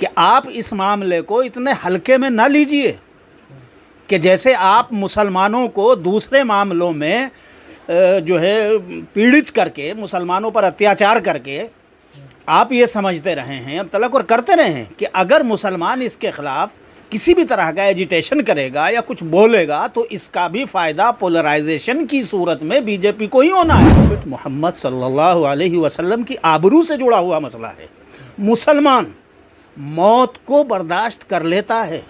कि आप इस मामले को इतने हल्के में ना लीजिए कि जैसे आप मुसलमानों को दूसरे मामलों में जो है पीड़ित करके, मुसलमानों पर अत्याचार करके आप ये समझते रहे हैं अब तलक और करते रहे हैं कि अगर मुसलमान इसके ख़िलाफ़ किसी भी तरह का एजिटेशन करेगा या कुछ बोलेगा तो इसका भी फ़ायदा पोलराइजेशन की सूरत में बीजेपी को ही होना है। फिर मोहम्मद सल्लल्लाहु अलैहि वसल्लम की आबरू से जुड़ा हुआ मसला है। मुसलमान मौत को बर्दाश्त कर लेता है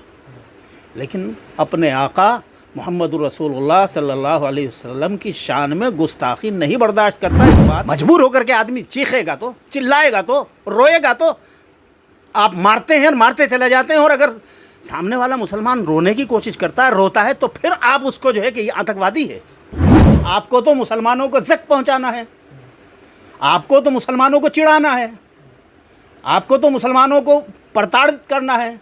लेकिन अपने आका मोहम्मद रसूलुल्लाह सल्लल्लाहु अलैहि वसल्लम की शान में गुस्ताखी नहीं बर्दाश्त करता। इस बात मजबूर होकर के आदमी चीखेगा तो, चिल्लाएगा तो, रोएगा तो आप मारते हैं और मारते चले जाते हैं। और अगर सामने वाला मुसलमान रोने की कोशिश करता है, रोता है, तो फिर आप उसको जो है कि ये आतंकवादी है। आपको तो मुसलमानों को ज़ख्म पहुंचाना है, आपको तो मुसलमानों को चिढ़ाना है, आपको तो मुसलमानों को प्रताड़ित करना है।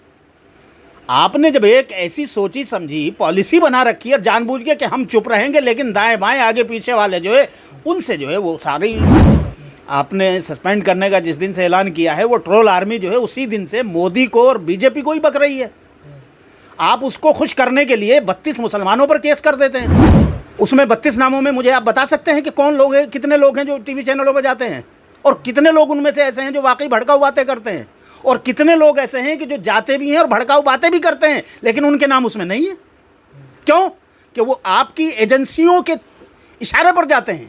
आपने जब एक ऐसी सोची समझी पॉलिसी बना रखी है और जानबूझ के कि हम चुप रहेंगे लेकिन दाएं बाएं आगे पीछे वाले जो है उनसे जो है वो सारी आपने सस्पेंड करने का जिस दिन से ऐलान किया है वो ट्रोल आर्मी जो है उसी दिन से मोदी को और बीजेपी को ही बक रही है। आप उसको खुश करने के लिए 32 मुसलमानों पर केस कर देते हैं। उसमें 32 नामों में मुझे आप बता सकते हैं कि कौन लोग हैं, कितने लोग हैं जो टीवी चैनलों पर जाते हैं और कितने लोग उनमें से ऐसे हैं जो वाकई भड़काऊ बातें करते हैं और कितने लोग ऐसे हैं कि जो जाते भी हैं और भड़काऊ बातें भी करते हैं लेकिन उनके नाम उसमें नहीं है। क्यों? कि वो आपकी एजेंसियों के इशारे पर जाते हैं।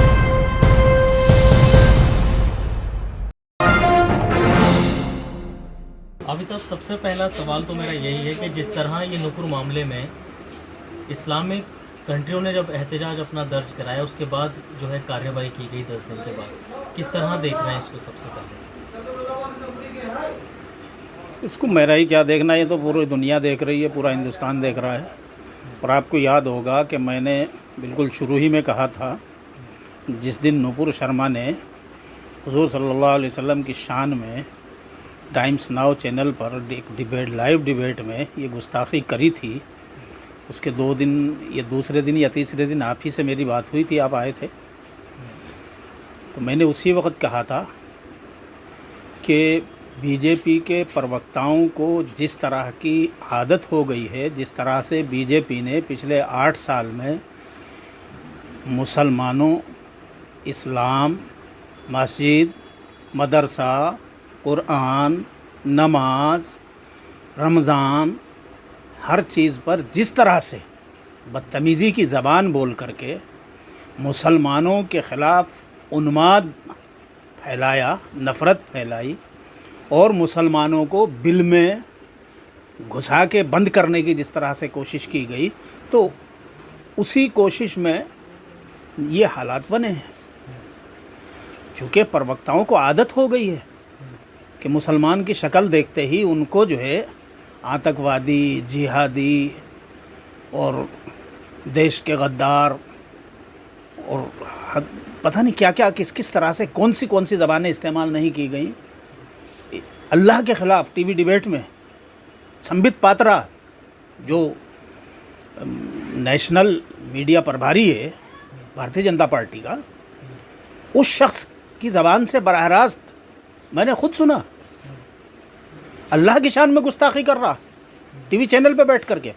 अमिताभ, सबसे पहला सवाल तो मेरा यही है कि जिस तरह ये नूपुर मामले में इस्लामिक कंट्रियों ने जब एहतजाज अपना दर्ज कराया उसके बाद जो है कार्रवाई की गई 10 दिन के बाद, किस तरह देख रहे हैं इसको? सबसे पहले इसको मेरा ही क्या देखना, ये तो पूरी दुनिया देख रही है, पूरा हिंदुस्तान देख रहा है। और आपको याद होगा कि मैंने बिल्कुल शुरू ही में कहा था, जिस दिन नूपुर शर्मा ने हुज़ूर सल्लल्लाहु अलैहि वसल्लम की शान में टाइम्स नाउ चैनल पर एक डिबेट, लाइव डिबेट में ये गुस्ताखी करी थी, उसके 2 दिन या दूसरे दिन या तीसरे दिन आप ही से मेरी बात हुई थी, आप आए थे। तो मैंने उसी वक्त कहा था कि बीजेपी के प्रवक्ताओं को जिस तरह की आदत हो गई है, जिस तरह से बीजेपी ने पिछले 8 साल में मुसलमानों, इस्लाम, मस्जिद, मदरसा, कुरान, नमाज, रमज़ान, हर चीज़ पर जिस तरह से बदतमीज़ी की ज़बान बोल करके मुसलमानों के ख़िलाफ़ उन्माद फैलाया, नफ़रत फैलाई और मुसलमानों को बिल में घुसा के बंद करने की जिस तरह से कोशिश की गई, तो उसी कोशिश में ये हालात बने हैं। चूँकि प्रवक्ताओं को आदत हो गई है कि मुसलमान की शक्ल देखते ही उनको जो है आतंकवादी, जिहादी और देश के गद्दार और पता नहीं क्या क्या, किस किस तरह से कौन सी ज़बानें इस्तेमाल नहीं की गई। अल्लाह के ख़िलाफ़ टीवी डिबेट में संबित पात्रा जो नेशनल मीडिया प्रभारी है भारतीय जनता पार्टी का, उस शख्स की ज़बान से बराह रास्त मैंने ख़ुद सुना अल्लाह की शान में गुस्ताखी कर रहा टीवी चैनल पे बैठ करके।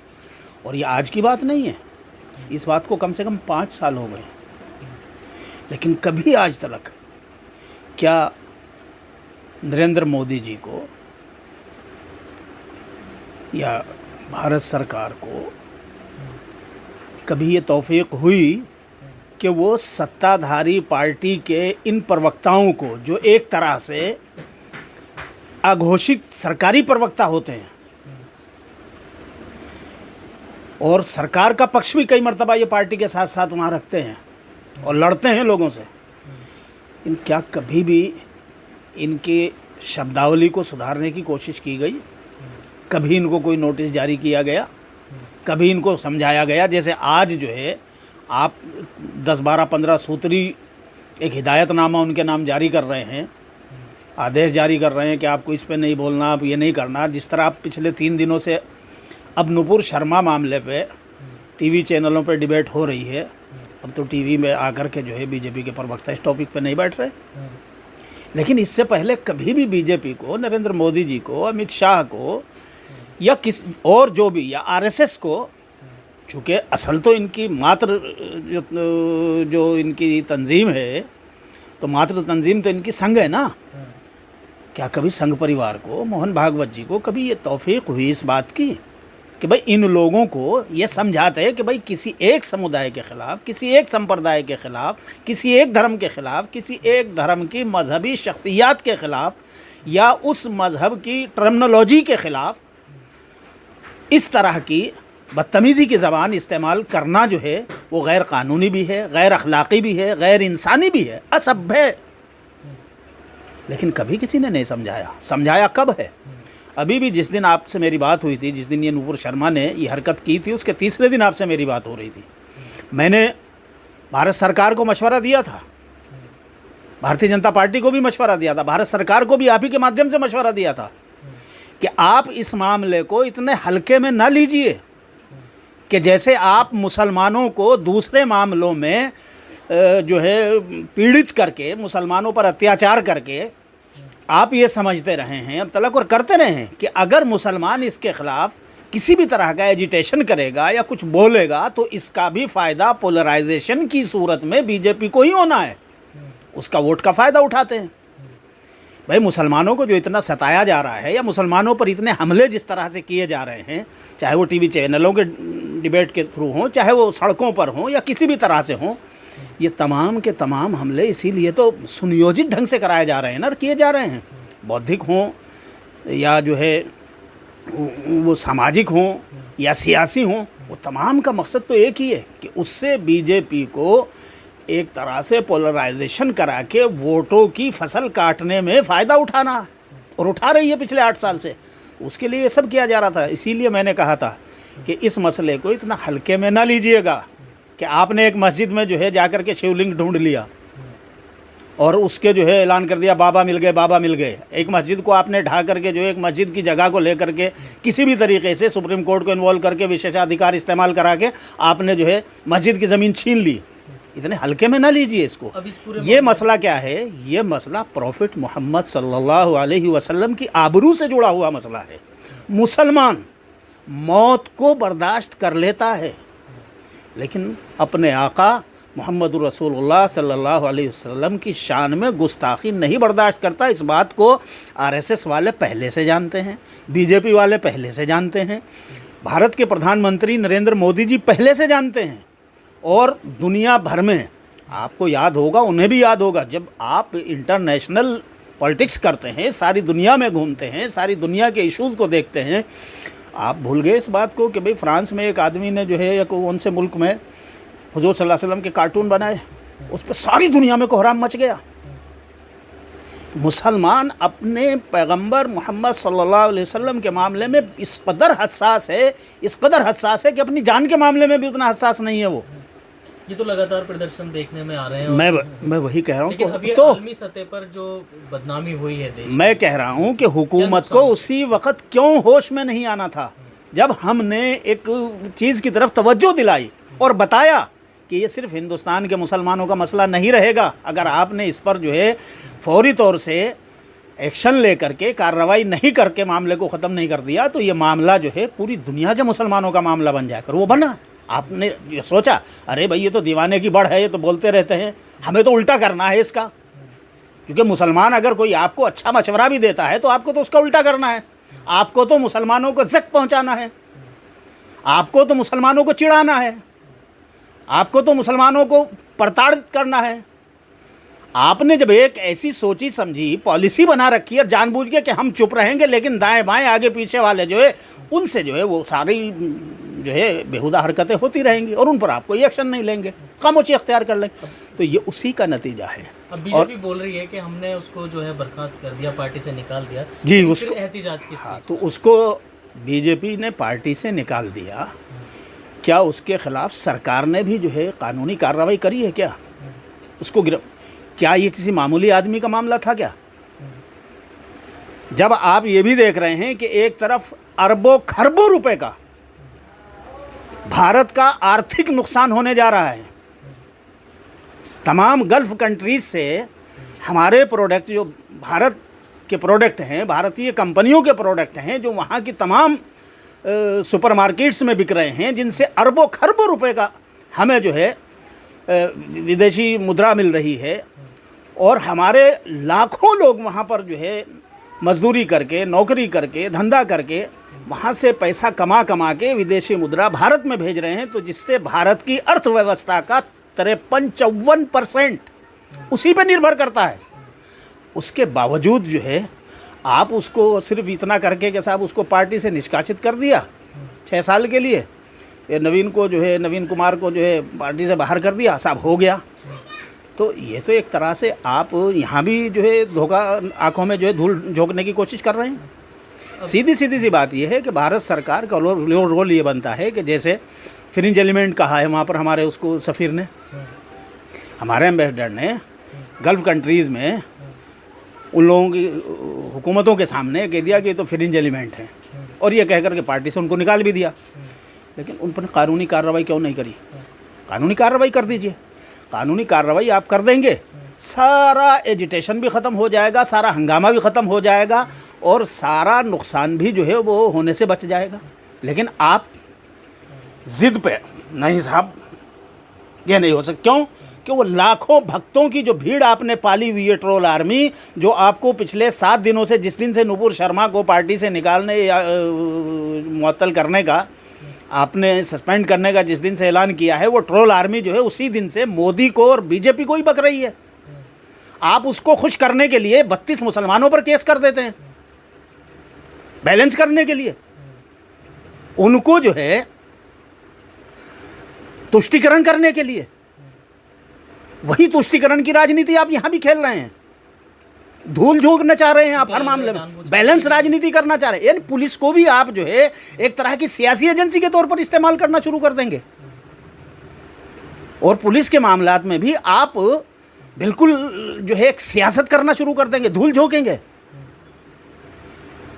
और ये आज की बात नहीं है, इस बात को कम से कम 5 साल हो गए। लेकिन कभी आज तक क्या नरेंद्र मोदी जी को या भारत सरकार को कभी ये तौफीक हुई कि वो सत्ताधारी पार्टी के इन प्रवक्ताओं को, जो एक तरह से अघोषित सरकारी प्रवक्ता होते हैं और सरकार का पक्ष भी कई मर्तबा ये पार्टी के साथ साथ वहाँ रखते हैं और लड़ते हैं लोगों से, इन क्या कभी भी इनकी शब्दावली को सुधारने की कोशिश की गई? कभी इनको कोई नोटिस जारी किया गया? कभी इनको समझाया गया? जैसे आज जो है आप 10, 12, 15 सूत्री एक हिदायतनामा उनके नाम जारी कर रहे हैं, आदेश जारी कर रहे हैं कि आपको इस पे नहीं बोलना, आप ये नहीं करना। जिस तरह आप पिछले 3 दिनों से अब नूपुर शर्मा मामले पे टीवी चैनलों पे डिबेट हो रही है, अब तो टीवी में आकर के जो है बीजेपी के प्रवक्ता इस टॉपिक पे नहीं बैठ रहे। लेकिन इससे पहले कभी भी बीजेपी को, नरेंद्र मोदी जी को, अमित शाह को या किस और जो भी, या आरएसएस को, चूँकि असल तो इनकी मात्र जो इनकी तंजीम है, तो मात्र तंजीम तो इनकी संघ है ना, क्या कभी संघ परिवार को, मोहन भागवत जी को कभी ये तौफीक हुई इस बात की कि भाई इन लोगों को ये समझाते हैं कि भाई किसी एक समुदाय के ख़िलाफ़, किसी एक संप्रदाय के ख़िलाफ़, किसी एक धर्म के ख़िलाफ़, किसी एक धर्म की मजहबी शख्सियात के ख़िलाफ़ या उस मज़हब की टर्मिनोलॉजी के ख़िलाफ़ इस तरह की बदतमीज़ी की ज़बान इस्तेमाल करना जो है वो गैर कानूनी भी है, गैर अखलाक़ी भी है, गैर इंसानी भी है, असभ्य। लेकिन कभी किसी ने नहीं समझाया कब है? अभी भी जिस दिन आपसे मेरी बात हुई थी, जिस दिन ये नूपुर शर्मा ने ये हरकत की थी, उसके तीसरे दिन आपसे मेरी बात हो रही थी। मैंने भारत सरकार को मशवरा दिया था, भारतीय जनता पार्टी को भी मशवरा दिया था, भारत सरकार को भी आप ही के माध्यम से मशवरा दिया था कि आप इस मामले को इतने हल्के में ना लीजिए कि जैसे आप मुसलमानों को दूसरे मामलों में जो है पीड़ित करके, मुसलमानों पर अत्याचार करके आप ये समझते रहे हैं अब तलक और करते रहे हैं कि अगर मुसलमान इसके ख़िलाफ़ किसी भी तरह का एजिटेशन करेगा या कुछ बोलेगा तो इसका भी फ़ायदा पोलराइजेशन की सूरत में बीजेपी को ही होना है। उसका वोट का फ़ायदा उठाते हैं। भाई मुसलमानों को जो इतना सताया जा रहा है या मुसलमानों पर इतने हमले जिस तरह से किए जा रहे हैं, चाहे वो टीवी चैनलों के डिबेट के थ्रू हों, चाहे वो सड़कों पर हों या किसी भी तरह से हों, ये तमाम के तमाम हमले इसीलिए तो सुनियोजित ढंग से कराए जा रहे हैं ना, किए जा रहे हैं। बौद्धिक हों या जो है वो सामाजिक हों या सियासी हों, वो तमाम का मकसद तो एक ही है कि उससे बीजेपी को एक तरह से पोलराइजेशन करा के वोटों की फसल काटने में फ़ायदा उठाना, और उठा रही है पिछले 8 साल से। उसके लिए ये सब किया जा रहा था। इसीलिए मैंने कहा था कि इस मसले को इतना हल्के में ना लीजिएगा कि आपने एक मस्जिद में जो है जाकर के शिवलिंग ढूंढ लिया और उसके जो है ऐलान कर दिया बाबा मिल गए, बाबा मिल गए। एक मस्जिद को आपने ढा करके जो है एक मस्जिद की जगह को लेकर के किसी भी तरीके से सुप्रीम कोर्ट को इन्वॉल्व करके विशेषाधिकार इस्तेमाल करा के आपने जो है मस्जिद की ज़मीन छीन ली। इतने हल्के में ना लीजिए इसको। ये मसला क्या है? ये मसला प्रॉफिट मोहम्मद सल्लल्लाहु अलैहि वसल्लम की आबरू से जुड़ा हुआ मसला है। मुसलमान मौत को बर्दाश्त कर लेता है लेकिन अपने आका मोहम्मद रसूलुल्लाह सल्लल्लाहु अलैहि वसल्लम की शान में गुस्ताखी नहीं बर्दाश्त करता। इस बात को आरएसएस वाले पहले से जानते हैं, बीजेपी वाले पहले से जानते हैं, भारत के प्रधानमंत्री नरेंद्र मोदी जी पहले से जानते हैं। और दुनिया भर में आपको याद होगा, उन्हें भी याद होगा, जब आप इंटरनेशनल पॉलिटिक्स करते हैं, सारी दुनिया में घूमते हैं, सारी दुनिया के इश्यूज़ को देखते हैं, आप भूल गए इस बात को कि भाई फ्रांस में एक आदमी ने जो है या कौन से मुल्क में हुजूर सल्लल्लाहु अलैहि वसल्लम के कार्टून बनाए, उस पर सारी दुनिया में कोहराम मच गया। मुसलमान अपने पैगंबर मोहम्मद सल्लल्लाहु अलैहि वसल्लम के मामले में इस कदर हसास है कि अपनी जान के मामले में भी उतना हसास नहीं है वो। ये तो लगातार प्रदर्शन देखने में आ रहे हैं। मैं वही कह रहा हूँ। तो आलमी सतह पर जो बदनामी हुई है देश, मैं कह रहा हूँ कि हुकूमत को उसी वक्त क्यों होश में नहीं आना था जब हमने एक चीज़ की तरफ तवज्जो दिलाई और बताया कि ये सिर्फ हिंदुस्तान के मुसलमानों का मसला नहीं रहेगा। अगर आपने इस पर जो है फौरी तौर से एक्शन लेकर के कार्रवाई नहीं करके मामले को ख़त्म नहीं कर दिया तो ये मामला जो है पूरी दुनिया के मुसलमानों का मामला बन जाएगा। वो बना। आपने ये सोचा अरे भाई ये तो दीवाने की बढ़ है, ये तो बोलते रहते हैं, हमें तो उल्टा करना है इसका। क्योंकि मुसलमान अगर कोई आपको अच्छा मशवरा भी देता है तो आपको तो उसका उल्टा करना है। आपको तो मुसलमानों को ज़ख्म पहुंचाना है, आपको तो मुसलमानों को चिढ़ाना है, आपको तो मुसलमानों को प्रताड़ित करना है। आपने जब एक ऐसी सोची समझी पॉलिसी बना रखी है जानबूझ के कि हम चुप रहेंगे लेकिन दाएं बाएं आगे पीछे वाले जो है उनसे जो है वो सारी जो है बेहुदा हरकतें होती रहेंगी और उन पर आप कोई एक्शन नहीं लेंगे, खामोशी अख्तियार कर लेंगे। तो ये उसी का नतीजा है। अब बीजेपी बोल रही है कि हमने उसको जो है बर्खास्त कर दिया, पार्टी से निकाल दिया। जी, उसको एहतिजाज किस हाँ, तो उसको बीजेपी ने पार्टी से निकाल दिया। क्या उसके ख़िलाफ़ सरकार ने भी जो है कानूनी कार्रवाई करी है? क्या उसको क्या ये किसी मामूली आदमी का मामला था क्या? जब आप ये भी देख रहे हैं कि एक तरफ अरबों खरबों रुपए का भारत का आर्थिक नुकसान होने जा रहा है, तमाम गल्फ़ कंट्रीज़ से हमारे प्रोडक्ट जो भारत के प्रोडक्ट हैं, भारतीय कंपनियों के प्रोडक्ट हैं, जो वहाँ की तमाम सुपरमार्केट्स में बिक रहे हैं, जिनसे अरबों खरबों रुपए का हमें जो है विदेशी मुद्रा मिल रही है, और हमारे लाखों लोग वहाँ पर जो है मजदूरी करके, नौकरी करके, धंधा करके वहाँ से पैसा कमा कमा के विदेशी मुद्रा भारत में भेज रहे हैं, तो जिससे भारत की अर्थव्यवस्था का 53-54% उसी पे निर्भर करता है। उसके बावजूद जो है आप उसको सिर्फ इतना करके कि साहब उसको पार्टी से निष्कासित कर दिया 6 साल के लिए, ये नवीन कुमार को जो है पार्टी से बाहर कर दिया, साहब हो गया। तो ये तो एक तरह से आप यहाँ भी जो है धोखा, आंखों में जो है धूल झोंकने की कोशिश कर रहे हैं। सीधी सी बात ये है कि भारत सरकार का रोल ये बनता है कि जैसे फ्रिंज एलिमेंट कहा है वहाँ पर हमारे उसको सफ़ीर ने, हमारे एम्बेसडर ने गल्फ़ कंट्रीज़ में उन लोगों की हुकूमतों के सामने कह दिया कि ये तो फ्रिंज एलिमेंट हैं, और ये कह कर के पार्टी से उनको निकाल भी दिया। लेकिन उन पर कानूनी कार्रवाई क्यों नहीं करी? कानूनी कार्रवाई कर दीजिए। कानूनी कार्रवाई आप कर देंगे, सारा एजिटेशन भी ख़त्म हो जाएगा, सारा हंगामा भी ख़त्म हो जाएगा, और सारा नुकसान भी जो है वो होने से बच जाएगा। लेकिन आप ज़िद पे नहीं साहब, ये नहीं हो सकता। क्यों? कि वो लाखों भक्तों की जो भीड़ आपने पाली हुई है, ट्रोल आर्मी, जो आपको पिछले 7 दिनों से, जिस दिन से नुपुर शर्मा को पार्टी से निकालने या मुअत्तल करने का, आपने सस्पेंड करने का जिस दिन से ऐलान किया है, वो ट्रोल आर्मी जो है उसी दिन से मोदी को और बीजेपी को ही बक रही है। आप उसको खुश करने के लिए 32 मुसलमानों पर केस कर देते हैं, बैलेंस करने के लिए। उनको जो है तुष्टीकरण करने के लिए, वही तुष्टीकरण की राजनीति आप यहां भी खेल रहे हैं। धूल झोंकना चाह रहे हैं आप हर मामले में, बैलेंस राजनीति करना चाह रहे हैं। यानी पुलिस को भी आप जो है एक तरह की सियासी एजेंसी के तौर पर इस्तेमाल करना शुरू कर देंगे, और पुलिस के मामलात में भी आप बिल्कुल जो है एक सियासत करना शुरू कर देंगे, धूल झोंकेंगे।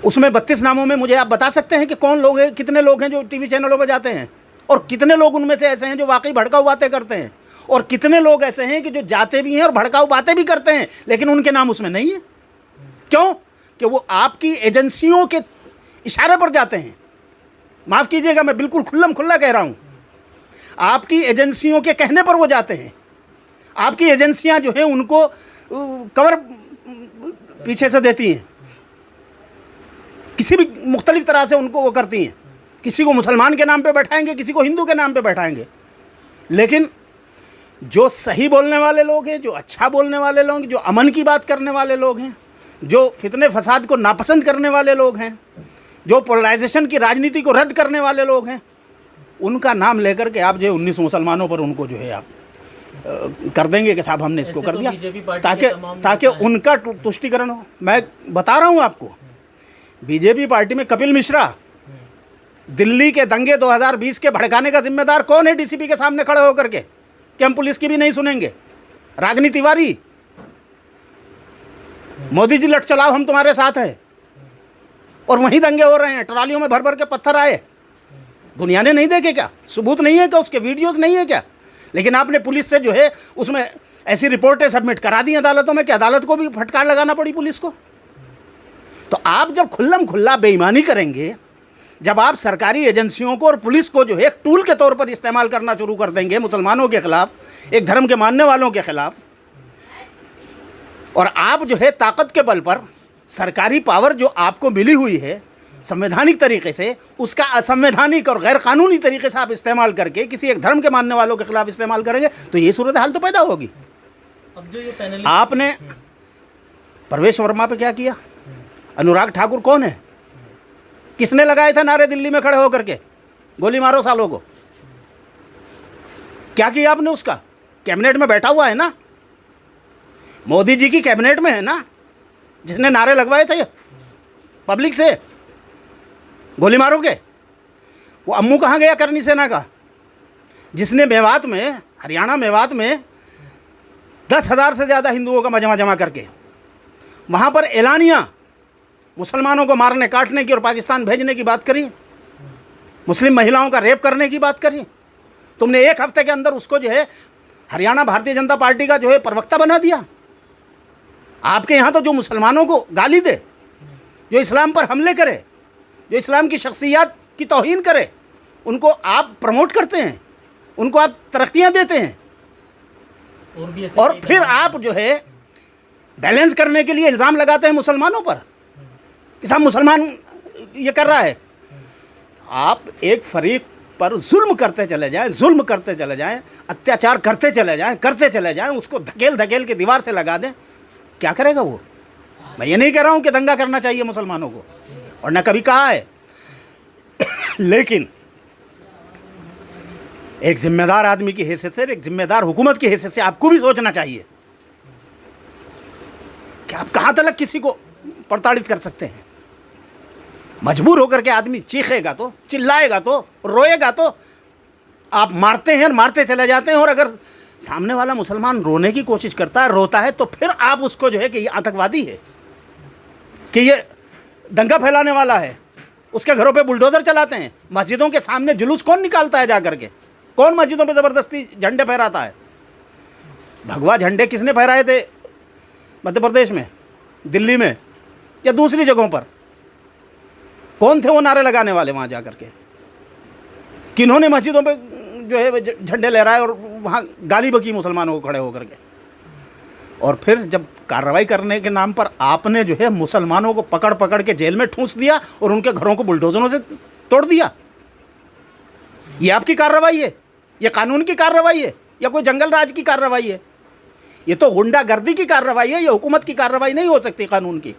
उसमें 32 नामों में मुझे आप बता सकते हैं कि कौन लोग हैं, कितने लोग हैं जो टीवी चैनलों पर जाते हैं, और कितने लोग उनमें से ऐसे हैं जो वाकई भड़काऊ बातें करते हैं, और कितने लोग ऐसे हैं कि जो जाते भी हैं और भड़काऊ बातें भी करते हैं, लेकिन उनके नाम उसमें नहीं है। क्यों? कि वो आपकी एजेंसियों के इशारे पर जाते हैं। माफ़ कीजिएगा, मैं बिल्कुल खुल्लम खुल्ला कह रहा हूँ, आपकी एजेंसियों के कहने पर वो जाते हैं। आपकी एजेंसियां जो हैं उनको कवर पीछे से देती हैं, किसी भी मुख्तलिफ तरह से उनको वो करती हैं। किसी को मुसलमान के नाम पे बैठाएंगे, किसी को हिंदू के नाम पे बैठाएंगे। लेकिन जो सही बोलने वाले लोग हैं, जो अच्छा बोलने वाले लोग, जो अमन की बात करने वाले लोग हैं, जो फितने फसाद को नापसंद करने वाले लोग हैं, जो पोलराइजेशन की राजनीति को रद्द करने वाले लोग हैं, उनका नाम लेकर के आप जो 19 मुसलमानों पर उनको जो है आप कर देंगे कि साहब हमने इसको कर दिया, ताकि उनका तुष्टीकरण हो। मैं बता रहा हूँ आपको, बीजेपी पार्टी में कपिल मिश्रा, दिल्ली के दंगे 2020 के भड़काने का जिम्मेदार कौन है डीसीपी के सामने खड़े होकर के, कि हम पुलिस की भी नहीं सुनेंगे? रागिनी तिवारी, मोदी जी लट चलाओ हम तुम्हारे साथ है, और वहीं दंगे हो रहे हैं, ट्रालियों में भर भर के पत्थर आए। दुनिया ने नहीं देखे क्या? सबूत नहीं है क्या? उसके वीडियोस नहीं है क्या? लेकिन आपने पुलिस से जो है उसमें ऐसी रिपोर्टें सबमिट करा दी अदालतों में कि अदालत को भी फटकार लगाना पड़ी पुलिस को। तो आप जब खुल्लम खुल्ला बेईमानी करेंगे, जब आप सरकारी एजेंसियों को और पुलिस को जो है एक टूल के तौर पर इस्तेमाल करना शुरू कर देंगे मुसलमानों के ख़िलाफ़, एक धर्म के मानने वालों के ख़िलाफ़, और आप जो है ताकत के बल पर सरकारी पावर जो आपको मिली हुई है संवैधानिक तरीके से, उसका असंवैधानिक और गैर कानूनी तरीके से आप इस्तेमाल करके किसी एक धर्म के मानने वालों के खिलाफ इस्तेमाल करेंगे, तो ये सूरत हाल तो पैदा होगी। अब जो ये आपने परवेश वर्मा पे क्या किया? अनुराग ठाकुर कौन है? किसने लगाए थे नारे दिल्ली में खड़े होकर के, गोली मारो सालों को? क्या किया आपने उसका? कैबिनेट में बैठा हुआ है ना, मोदी जी की कैबिनेट में है ना, जिसने नारे लगवाए थे पब्लिक से गोली मारोगे। वो अम्मू कहाँ गया करनी सेना का, जिसने मेवात में, हरियाणा मेवात में 10,000 से ज़्यादा हिंदुओं का मजमा जमा करके वहाँ पर एलानिया मुसलमानों को मारने काटने की और पाकिस्तान भेजने की बात करी, मुस्लिम महिलाओं का रेप करने की बात करी। तुमने 1 हफ्ते के अंदर उसको जो है हरियाणा भारतीय जनता पार्टी का जो है प्रवक्ता बना दिया। आपके यहाँ तो जो मुसलमानों को गाली दे, जो इस्लाम पर हमले करे, जो इस्लाम की शख्सियत की तौहीन करे, उनको आप प्रमोट करते हैं, उनको आप तरक्कियाँ देते हैं, और भी ऐसे और कई फिर घटनाएं- आप जो है बैलेंस करने के लिए इल्ज़ाम लगाते हैं मुसलमानों पर कि साहब मुसलमान ये कर रहा है। आप एक फरीक पर जुल्म करते चले जाएं, जुल्म करते चले जाएं, अत्याचार करते चले जाएं, उसको धकेल धकेल के दीवार से लगा दें, क्या करेगा वो? मैं ये नहीं कह रहा हूँ कि दंगा करना चाहिए मुसलमानों को, और न कभी कहा है लेकिन एक जिम्मेदार आदमी की हैसियत से, एक जिम्मेदार हुकूमत की हैसियत से आपको भी सोचना चाहिए कि आप कहाँ तक किसी को प्रताड़ित कर सकते हैं। मजबूर होकर के आदमी चीखेगा तो, चिल्लाएगा तो, रोएगा तो आप मारते हैं, मारते चले जाते हैं। और अगर सामने वाला मुसलमान रोने की कोशिश करता है, रोता है, तो फिर आप उसको जो है कि ये आतंकवादी है, कि ये दंगा फैलाने वाला है, उसके घरों पे बुलडोज़र चलाते हैं। मस्जिदों के सामने जुलूस कौन निकालता है जा करके? कौन मस्जिदों पे ज़बरदस्ती झंडे फहराता है? भगवा झंडे किसने फहराए थे मध्य प्रदेश में, दिल्ली में या दूसरी जगहों पर? कौन थे वो नारे लगाने वाले वहाँ जा करके? किन्होंने मस्जिदों पे जो है झंडे लहराए और वहाँ गाली बकी मुसलमानों को खड़े होकर के? और फिर जब कार्रवाई करने के नाम पर आपने जो है मुसलमानों को पकड़ पकड़ के जेल में ठूंस दिया और उनके घरों को बुलडोजरों से तोड़ दिया, ये आपकी कार्रवाई है? ये कानून की कार्रवाई है या कोई जंगल राज की कार्रवाई है? ये तो गुंडागर्दी की कार्रवाई है, ये हुकूमत की कार्रवाई नहीं हो सकती कानून की।